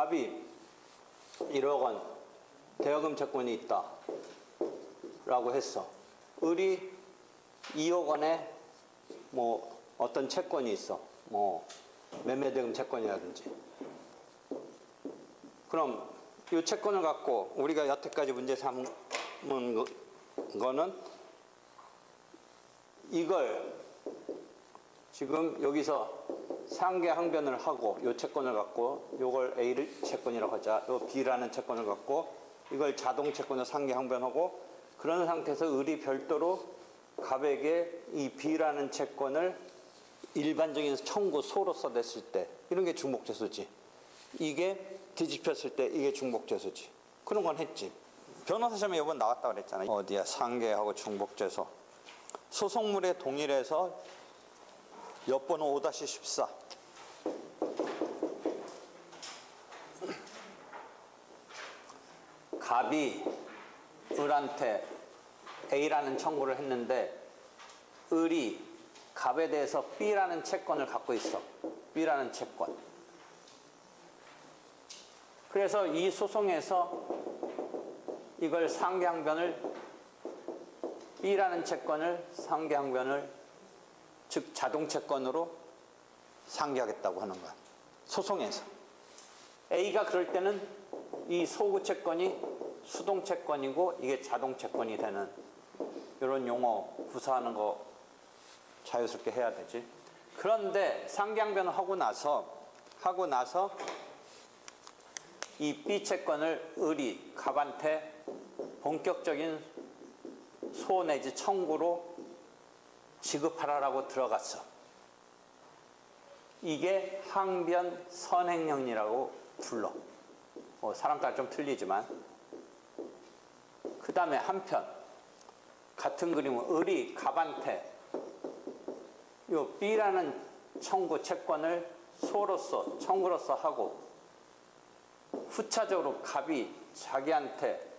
갑이 1억 원 대여금 채권이 있다 라고 했어. 을이 2억 원에 뭐 어떤 채권이 있어. 뭐 매매대금 채권이라든지. 그럼 이 채권을 갖고 우리가 여태까지 문제 삼은 거는 이걸 지금 여기서 상계항변을 하고 이 채권을 갖고 이걸 A 채권이라고 하자. 이 B라는 채권을 갖고 이걸 자동 채권으로 상계항변하고 그런 상태에서 을이 별도로 갑에게 이 B라는 채권을 일반적인 청구 소로서 냈을 때 이런 게 중복죄수지. 이게 뒤집혔을 때 이게 중복죄수지. 그런 건 했지. 변호사 시험에 이번 나왔다고 그랬잖아. 어디야? 상계하고 중복죄수. 소송물에 동일해서 옆번호 5-14. 갑이 을한테 A라는 청구를 했는데 을이 갑에 대해서 B라는 채권을 갖고 있어. B라는 채권. 그래서 이 소송에서 이걸 상계항변을 B라는 채권을 상계항변을 즉 자동채권으로 상계하겠다고 하는 거야. 소송에서. A가 그럴 때는 이 소구채권이 수동채권이고 이게 자동채권이 되는 이런 용어 구사하는 거 자유스럽게 해야 되지. 그런데 상계항변을 하고 나서 이 B채권을 을이 갑한테 본격적인 소 내지 청구로 지급하라고 들어갔어. 이게 항변 선행령이라고 불러. 사람 따라 좀 틀리지만. 그 다음에 한편 같은 그림은 을이 갑한테 이 B라는 청구 채권을 소로서 청구로서 하고 후차적으로 갑이 자기한테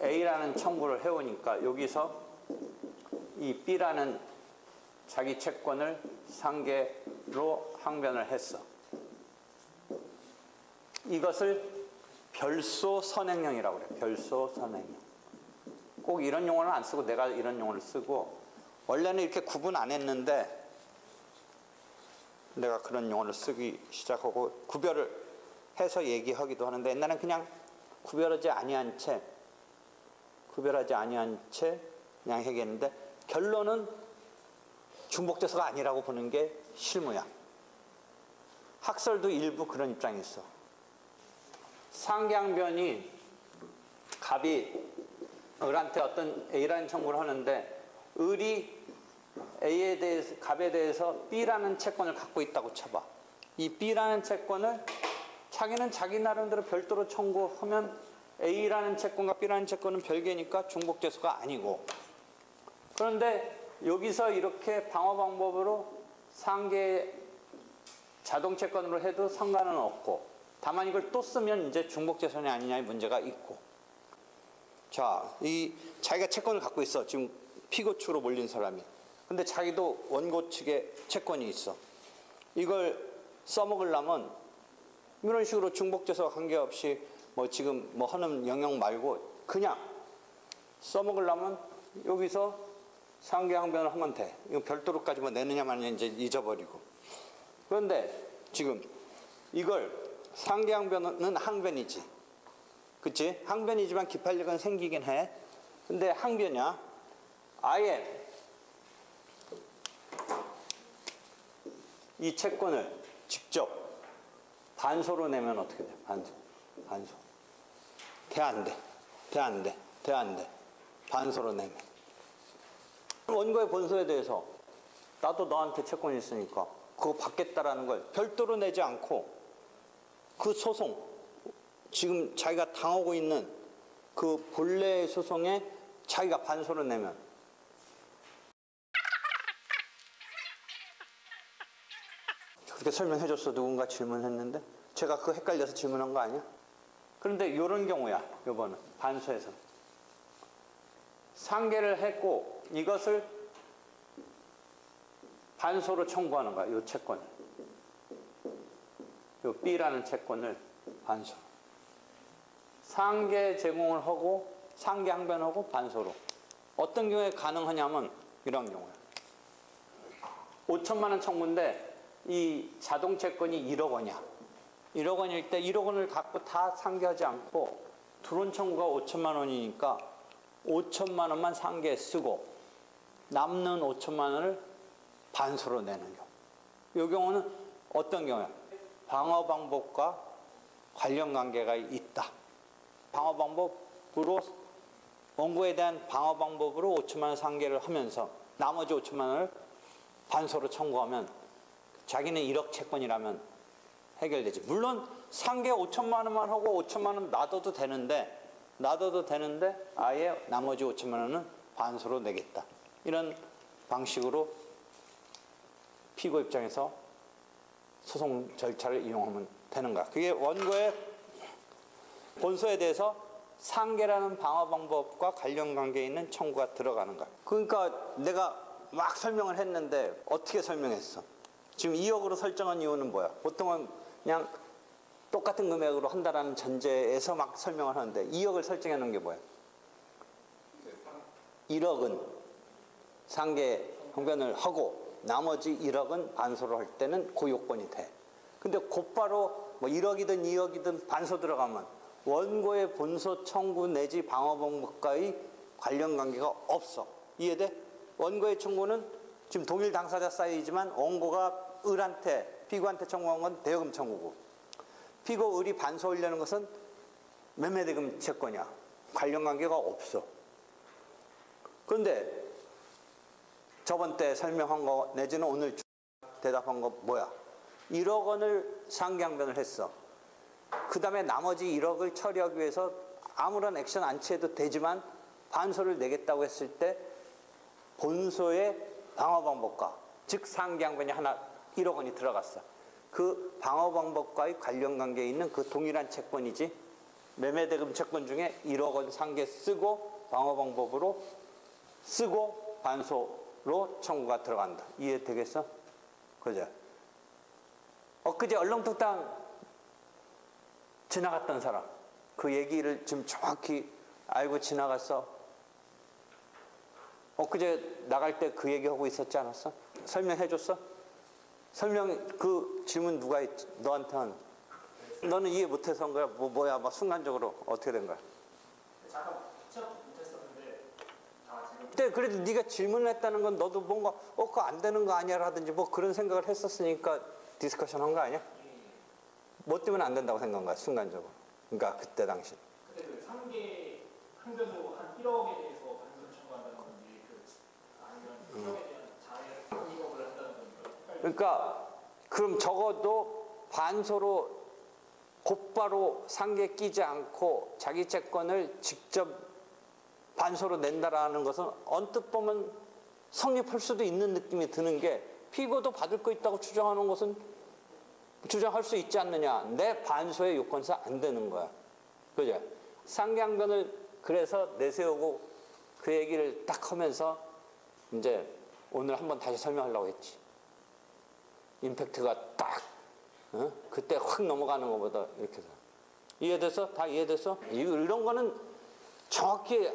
A라는 청구를 해오니까 여기서 이 B라는 자기 채권을 상계로 항변을 했어. 이것을 별소 선행령이라고 그래. 별소 선행령. 꼭 이런 용어는 안 쓰고 내가 이런 용어를 쓰고 원래는 이렇게 구분 안 했는데 내가 그런 용어를 쓰기 시작하고 구별을 해서 얘기하기도 하는데 옛날엔 그냥 구별하지 아니한 채 그냥 얘기했는데 결론은 중복죄수가 아니라고 보는 게 실무야. 학설도 일부 그런 입장이 있어. 상계항변이 갑이 을한테 어떤 A라는 청구를 하는데 을이 A에 대해서 갑에 대해서 B라는 채권을 갖고 있다고 쳐봐. 이 B라는 채권을 자기는 자기 나름대로 별도로 청구하면 A라는 채권과 B라는 채권은 별개니까 중복죄수가 아니고, 그런데 여기서 이렇게 방어 방법으로 상계 자동채권으로 해도 상관은 없고, 다만 이걸 또 쓰면 이제 중복죄수냐 아니냐의 문제가 있고. 자, 이 자기가 채권을 갖고 있어. 지금 피고 측으로 몰린 사람이. 근데 자기도 원고 측에 채권이 있어. 이걸 써먹으려면 이런 식으로 중복죄수와 관계없이 뭐 지금 뭐 하는 영역 말고 그냥 써먹으려면 여기서 상계항변을 하면 돼. 이거 별도로까지 뭐 내느냐 마느냐 이제 잊어버리고. 그런데 지금 이걸 상계항변은 항변이지. 그치? 항변이지만 기판력은 생기긴 해. 근데 항변이야. 아예 이 채권을 직접 반소로 내면 어떻게 돼? 반소. 돼 안 돼. 반소로 내면. 원고의 본소에 대해서 나도 너한테 채권이 있으니까 그거 받겠다라는 걸 별도로 내지 않고 그 소송, 지금 자기가 당하고 있는 그 본래의 소송에 자기가 반소로 내면 그렇게 설명해줬어. 누군가 질문했는데 제가 그거 헷갈려서 질문한 거 아니야? 그런데 이런 경우야. 요거는 반소에서 상계를 했고 이것을 반소로 청구하는 거야. 이 채권을. 요 B라는 채권을 반소로. 상계 제공을 하고 상계 항변하고 반소로. 어떤 경우에 가능하냐면 이런 경우에 5천만 원 청구인데 이 자동 채권이 1억 원이야. 1억 원일 때 1억 원을 갖고 다 상계하지 않고 드론 청구가 5천만 원이니까 5천만 원만 상계에 쓰고 남는 5천만 원을 반소로 내는 경우. 이 경우는 어떤 경우야? 방어 방법과 관련 관계가 있다. 방어 방법으로 원고에 대한 방어 방법으로 5천만 원 상계를 하면서 나머지 5천만 원을 반소로 청구하면 자기는 1억 채권이라면 해결되지. 물론 상계 5천만 원만 하고 5천만 원 놔둬도 되는데 아예 나머지 5천만 원은 반소로 내겠다. 이런 방식으로 피고 입장에서 소송 절차를 이용하면 되는 거야. 그게 원고의 본소에 대해서 상계라는 방어 방법과 관련 관계에 있는 청구가 들어가는 거야. 그러니까 내가 막 설명을 했는데 어떻게 설명했어? 지금 2억으로 설정한 이유는 뭐야? 보통은 그냥 똑같은 금액으로 한다라는 전제에서 막 설명을 하는데 2억을 설정해 놓은 게 뭐야? 1억은 상계 항변을 하고 나머지 1억은 반소로 할 때는 그 요건이 돼. 근데 곧바로 뭐 1억이든 2억이든 반소 들어가면 원고의 본소 청구 내지 방어 방법과의 관련 관계가 없어. 이해돼? 원고의 청구는 지금 동일 당사자 사이지만 원고가 을한테 피고한테 청구한 건 대여금 청구고 피고 을이 반소하려는 것은 매매대금 채권이야. 관련 관계가 없어. 그런데 저번 때 설명한 거 내지는 오늘 대답한 거 뭐야? 1억 원을 상계항변을 했어. 그 다음에 나머지 1억을 처리하기 위해서 아무런 액션 안 취해도 되지만 반소를 내겠다고 했을 때 본소의 방어 방법과 즉 상계항변이 하나 1억 원이 들어갔어. 그 방어 방법과의 관련 관계에 있는 그 동일한 채권이지 매매대금 채권 중에 1억 원 상계 쓰고 방어 방법으로 쓰고 반소로 청구가 들어간다. 이해되겠어? 그죠? 엊그제 얼렁뚱땅 지나갔던 사람 그 얘기를 지금 정확히 알고 지나갔어. 엊그제 나갈 때 그 얘기하고 있었지 않았어? 설명해줬어? 그 질문 누가 했지? 너한테 한 너는 이해 못해서 한 거야? 뭐야? 막 순간적으로 어떻게 된 거야? 잠깐 취업 못했었는데 지금 그때 그래도 네가 질문을 했다는 건 너도 뭔가 그거 안 되는 거 아니야 라든지 뭐 그런 생각을 했었으니까 디스커션 한 거 아니야? 뭐 때문에 안 된다고 생각한 거야 순간적으로. 그러니까 그때 당시 그때 그 상계 항변으로 한 1억에 대해서 반소를 청구한다는 건지 아니면 1억에 대한 자해 이익업을 한다는 건지 그러니까 그럼 적어도 반소로 곧바로 상계에 끼지 않고 자기 채권을 직접 반소로 낸다라는 것은 언뜻 보면 성립할 수도 있는 느낌이 드는 게 피고도 받을 거 있다고 주장하는 것은 주장할 수 있지 않느냐. 내 반소의 요건상 안 되는 거야. 그죠? 상계항변을 그래서 내세우고 그 얘기를 딱 하면서 이제 오늘 한번 다시 설명하려고 했지. 임팩트가 딱 그때 확 넘어가는 것보다 이렇게 해서 이해됐어? 다 이해됐어? 이런 거는 정확히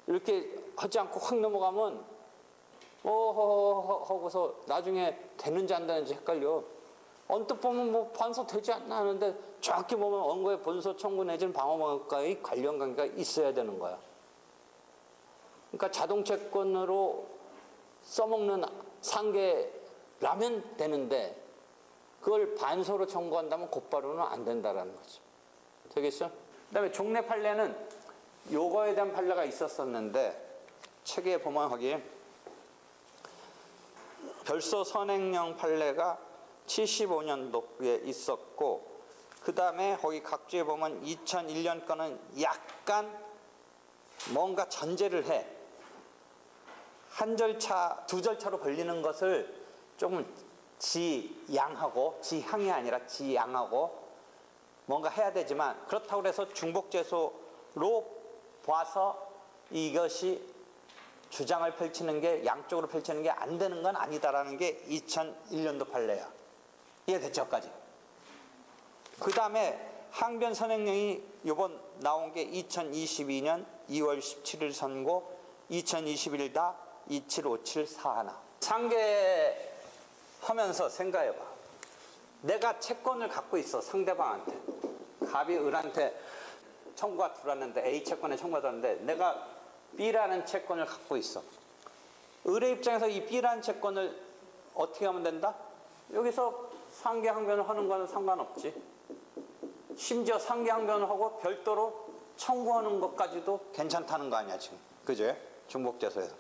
이렇게 하지 않고 확 넘어가면 하고서 나중에 되는지 안 되는지 헷갈려. 언뜻 보면 뭐 반소 되지 않나 하는데 정확히 보면 원고의 본소 청구 내지는 방어방법과의 관련 관계가 있어야 되는 거야. 그러니까 자동채권으로 써먹는 상계라면 되는데 그걸 반소로 청구한다면 곧바로는 안 된다라는 거죠. 되겠어? 그다음에 종래 판례는 요거에 대한 판례가 있었었는데 책에 보면 거기에 별소 선행령 판례가 75년도에 있었고 그 다음에 거기 각주에 보면 2001년 거는 약간 뭔가 전제를 해. 한 절차, 두 절차로 벌리는 것을 조금 지양하고 지향이 아니라 지양하고 뭔가 해야 되지만 그렇다고 해서 중복재소로 봐서 이것이 주장을 펼치는 게 양쪽으로 펼치는 게 안 되는 건 아니다라는 게 2001년도 판례야. 이해됐죠? 까지? 그 다음에 항변 선행령이 이번 나온 게 2022년 2월 17일 선고, 2021 다 275741. 상계 하면서 생각해봐. 내가 채권을 갖고 있어, 상대방한테. 갑이 을한테 청구가 들어왔는데, A 채권에 청구가 들어왔는데 내가 B라는 채권을 갖고 있어. 을의 입장에서 이 B라는 채권을 어떻게 하면 된다? 여기서 상계항변을 하는 거는 상관없지. 심지어 상계항변을 하고 별도로 청구하는 것까지도 괜찮다는 거 아니야 지금. 그죠? 중복제소에서.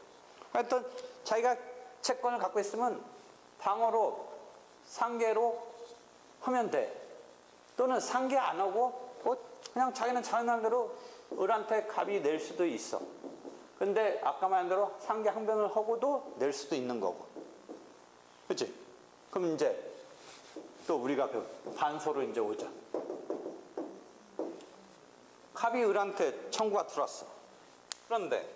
하여튼 자기가 채권을 갖고 있으면 방어로 상계로 하면 돼. 또는 상계 안 하고 그냥 자기는 자기는 대로 을한테 갑이 낼 수도 있어. 근데 아까 말한 대로 상계 항변을 하고도 낼 수도 있는 거고. 그치? 그럼 이제 또 우리가 반소로 이제 오자. 갑이 을한테 청구가 들어왔어. 그런데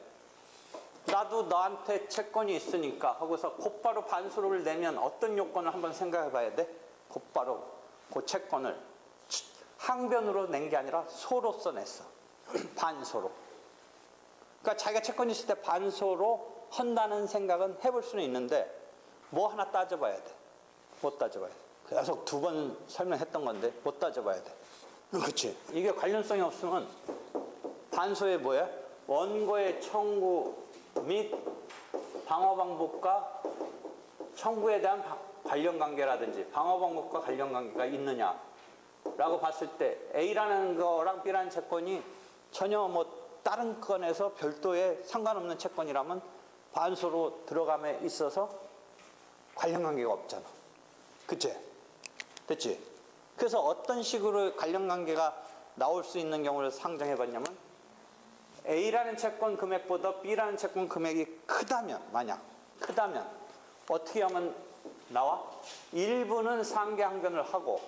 나도 너한테 채권이 있으니까 하고서 곧바로 반소를 내면 어떤 요건을 한번 생각해 봐야 돼? 곧바로 그 채권을 항변으로 낸 게 아니라 소로써 냈어. 반소로. 그러니까 자기가 채권이 있을 때 반소로 한다는 생각은 해볼 수는 있는데 뭐 하나 따져봐야 돼. 못 따져봐야 돼. 계속 두 번 설명했던 건데 못 따져봐야 돼. 그렇지. 이게 관련성이 없으면 반소에 뭐야? 원고의 청구 및 방어 방법과 청구에 대한 관련 관계라든지 방어 방법과 관련 관계가 있느냐라고 봤을 때 A라는 거랑 B라는 채권이 전혀 뭐 다른 건에서 별도의 상관없는 채권이라면 반소로 들어감에 있어서 관련 관계가 없잖아. 그치? 됐지? 그래서 어떤 식으로 관련 관계가 나올 수 있는 경우를 상정해 봤냐면 A라는 채권 금액보다 B라는 채권 금액이 크다면, 만약 크다면 어떻게 하면 나와? 일부는 상계항변을 하고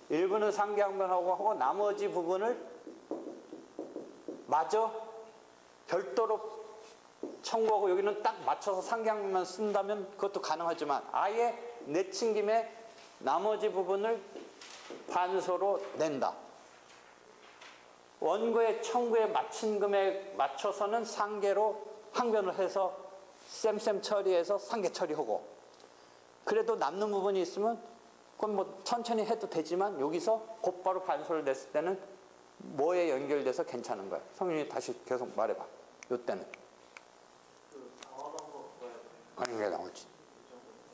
하고 나머지 부분을 마저 별도로 청구하고 여기는 딱 맞춰서 상계항변만 쓴다면 그것도 가능하지만 아예 내친 김에 나머지 부분을 반소로 낸다. 원고의 청구에 맞춘 금액 맞춰서는 상계로 항변을 해서 쌤 처리해서 상계 처리하고 그래도 남는 부분이 있으면 그건 뭐 천천히 해도 되지만 여기서 곧바로 반소를 냈을 때는 뭐에 연결돼서 괜찮은 거야. 성윤이 다시 계속 말해봐. 요때는 관계가 나오지.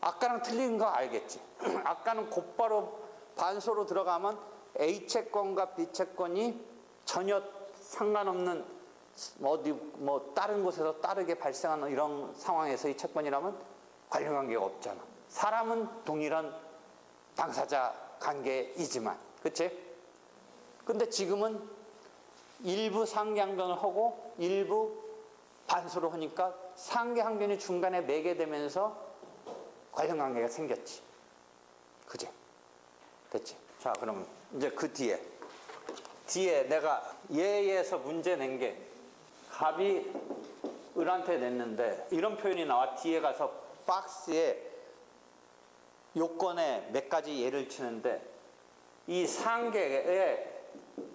아까랑 틀린 거 알겠지? 아까는 곧바로 반소로 들어가면 A 채권과 B 채권이 전혀 상관없는 어디 뭐 다른 곳에서 다르게 발생하는 이런 상황에서 이 채권이라면 관련 관계가 없잖아. 사람은 동일한 당사자 관계이지만, 그치? 근데 지금은 일부 상계항변을 하고 일부 반소로 하니까 상계항변이 중간에 매게 되면서 관련 관계가 생겼지. 그지? 됐지? 자, 그럼 이제 그 뒤에 내가 예에서 문제 낸 게 갑이 을한테 냈는데 이런 표현이 나와. 뒤에 가서 박스에 요건에 몇 가지 예를 치는데 이 상계에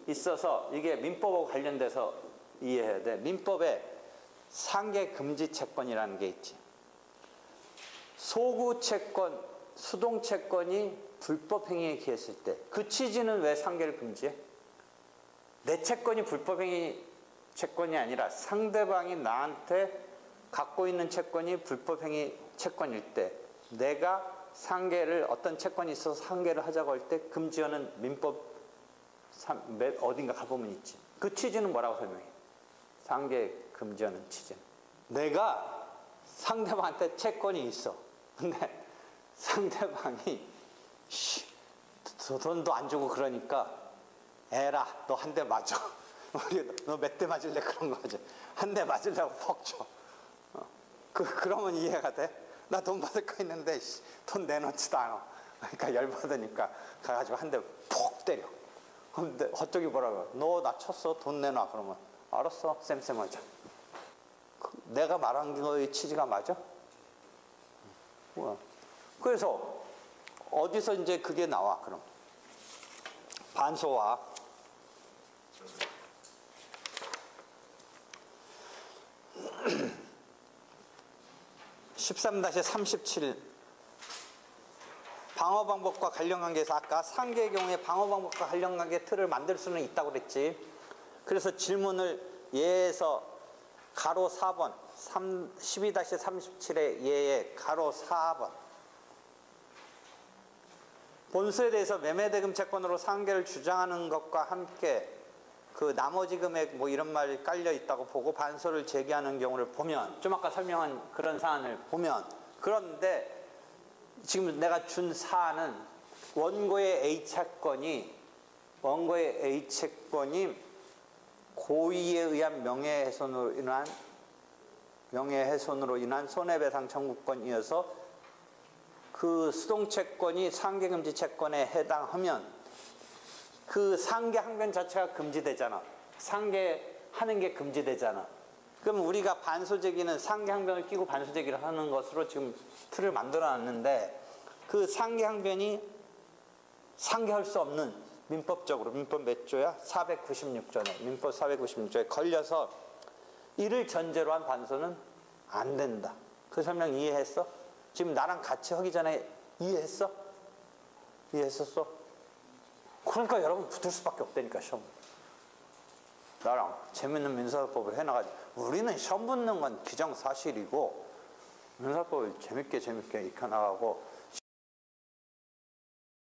있어서 이게 민법하고 관련돼서 이해해야 돼. 민법에 상계 금지 채권이라는 게 있지. 소구 채권, 수동 채권이 불법 행위에 기했을 때 그 취지는 왜 상계를 금지해? 내 채권이 불법 행위 채권이 아니라 상대방이 나한테 갖고 있는 채권이 불법 행위 채권일 때 내가 상계를 어떤 채권이 있어서 상계를 하자고 할 때 금지하는 민법 어딘가 가보면 있지. 그 취지는 뭐라고 설명해? 상계 금지하는 취지는 내가 상대방한테 채권이 있어. 근데 상대방이 돈도 안 주고 그러니까 에라 너 한 대 맞아. 너 몇 대 맞을래? 그런 거지. 한 대 맞으려고 퍽 줘. 그러면 이해가 돼? 나 돈 받을 거 있는데 돈 내놓지도 않아. 그러니까 열받으니까 가가지고 한 대 폭 때려. 근데 저쪽이 뭐라고? 너 나 쳤어. 돈 내놔. 그러면 알았어. 쌤쌤하자. 내가 말한 거의 취지가 맞아? 그래서 어디서 이제 그게 나와? 그럼 반소와 13-37 방어 방법과 관련 관계에서 아까 상계의 경우에 방어 방법과 관련 관계 틀을 만들 수는 있다고 그랬지. 그래서 질문을 예에서 가로 4번 12-37의 예에 가로 4번 본수에 대해서 매매대금 채권으로 상계를 주장하는 것과 함께 그 나머지 금액 뭐 이런 말이 깔려 있다고 보고 반소를 제기하는 경우를 보면 좀 아까 설명한 그런 사안을 보면 그런데 지금 내가 준 사안은 원고의 A 채권이 고의에 의한 명예훼손으로 인한 손해배상 청구권이어서 그 수동채권이 상계금지 채권에 해당하면 그 상계 항변 자체가 금지되잖아. 상계하는 게 금지되잖아. 그럼 우리가 반소 제기는 상계 항변을 끼고 반소 제기를 하는 것으로 지금 틀을 만들어 놨는데 그 상계 항변이 상계할 수 없는 민법적으로 민법 몇 조야? 496조네. 민법 496조에 걸려서 이를 전제로 한 반소는 안 된다. 그 설명 이해했어? 지금 나랑 같이 하기 전에 이해했어? 이해했었어? 그러니까 여러분 붙을 수밖에 없다니까 시험. 나랑 재밌는 민사법을 해나가지. 우리는 시험 붙는 건 기정사실이고 민사법을 재밌게 익혀나가고